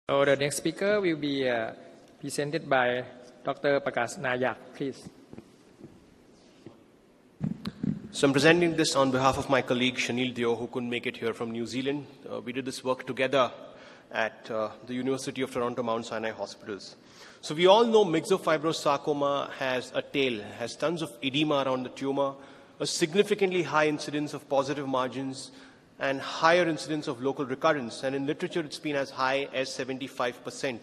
So the next speaker will be presented by Dr. Prakash Nayak, please. So I'm presenting this on behalf of my colleague Shanil Dio, who couldn't make it here from New Zealand. We did this work together at the University of Toronto Mount Sinai Hospitals. So we all know Myxofibrosarcoma has a tail, has tons of edema around the tumor, a significantly high incidence of positive margins, and higher incidence of local recurrence. And in literature, it's been as high as 75%.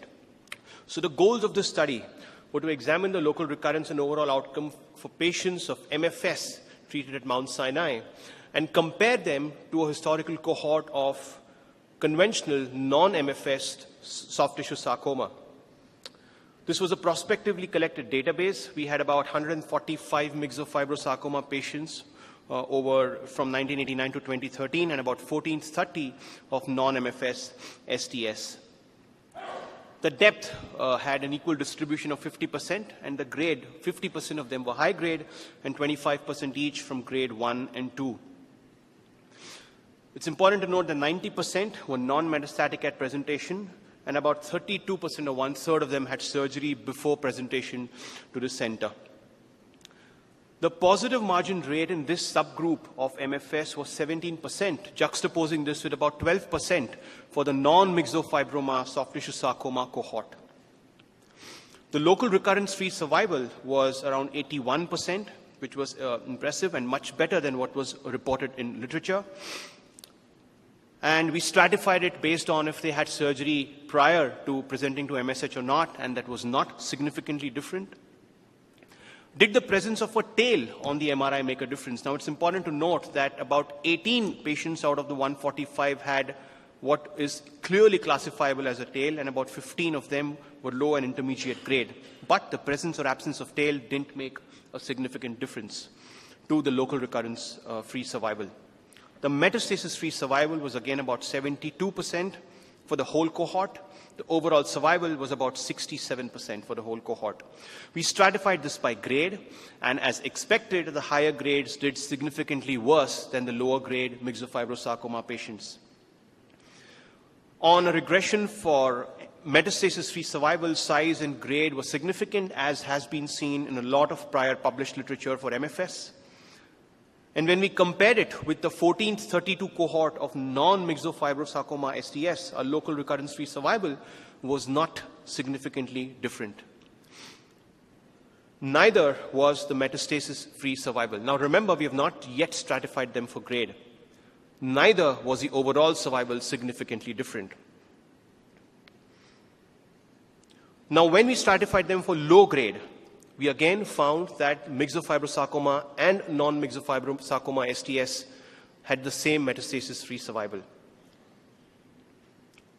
So the goals of this study were to examine the local recurrence and overall outcome for patients of MFS treated at Mount Sinai and compare them to a historical cohort of conventional non-MFS soft tissue sarcoma. This was a prospectively collected database. We had about 145 Myxofibrosarcoma patients from 1989 to 2013 and about 1430 of non-MFS STS. The depth had an equal distribution of 50%, and the grade, 50% of them were high grade and 25% each from grade 1 and 2. It's important to note that 90% were non-metastatic at presentation, and about 32% or 1/3 of them had surgery before presentation to the center. The positive margin rate in this subgroup of MFS was 17%, juxtaposing this with about 12% for the non-myxofibroma soft tissue sarcoma cohort. The local recurrence-free survival was around 81%, which was impressive and much better than what was reported in literature. And we stratified it based on if they had surgery prior to presenting to MSH or not, and that was not significantly different. Did the presence of a tail on the MRI make a difference? Now, it's important to note that about 18 patients out of the 145 had what is clearly classifiable as a tail, and about 15 of them were low and intermediate grade. But the presence or absence of tail didn't make a significant difference to the local recurrence-free survival. The metastasis-free survival was again about 72% for the whole cohort. The overall survival was about 67% for the whole cohort. We stratified this by grade, and as expected, the higher grades did significantly worse than the lower grade Myxofibrosarcoma patients. On a regression for metastasis-free survival, size and grade was significant, as has been seen in a lot of prior published literature for MFS. And when we compared it with the 1432 cohort of non-Myxofibrosarcoma STS, our local recurrence-free survival was not significantly different. Neither was the metastasis-free survival. Now remember, we have not yet stratified them for grade. Neither was the overall survival significantly different. Now when we stratified them for low grade, we again found that Myxofibrosarcoma and non-Myxofibrosarcoma STS had the same metastasis-free survival.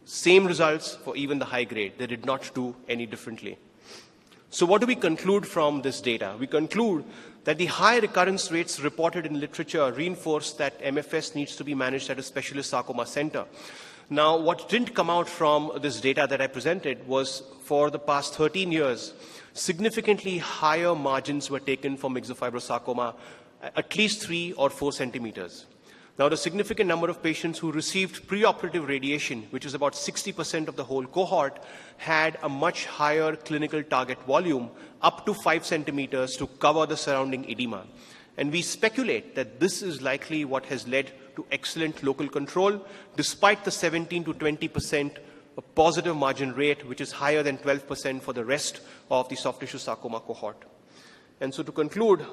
Same results for even the high grade. They did not do any differently. So what do we conclude from this data? We conclude that the high recurrence rates reported in literature reinforce that MFS needs to be managed at a specialist sarcoma center. Now, what didn't come out from this data that I presented was, for the past 13 years, significantly higher margins were taken for Myxofibrosarcoma, at least 3 or 4 centimeters. Now, the significant number of patients who received preoperative radiation, which is about 60% of the whole cohort, had a much higher clinical target volume, up to 5 centimeters, to cover the surrounding edema. And we speculate that this is likely what has led to excellent local control, despite the 17 to 20% positive margin rate, which is higher than 12% for the rest of the soft tissue sarcoma cohort. And so to conclude,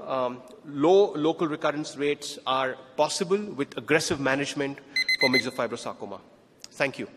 low local recurrence rates are possible with aggressive management for Myxofibrosarcoma. Thank you.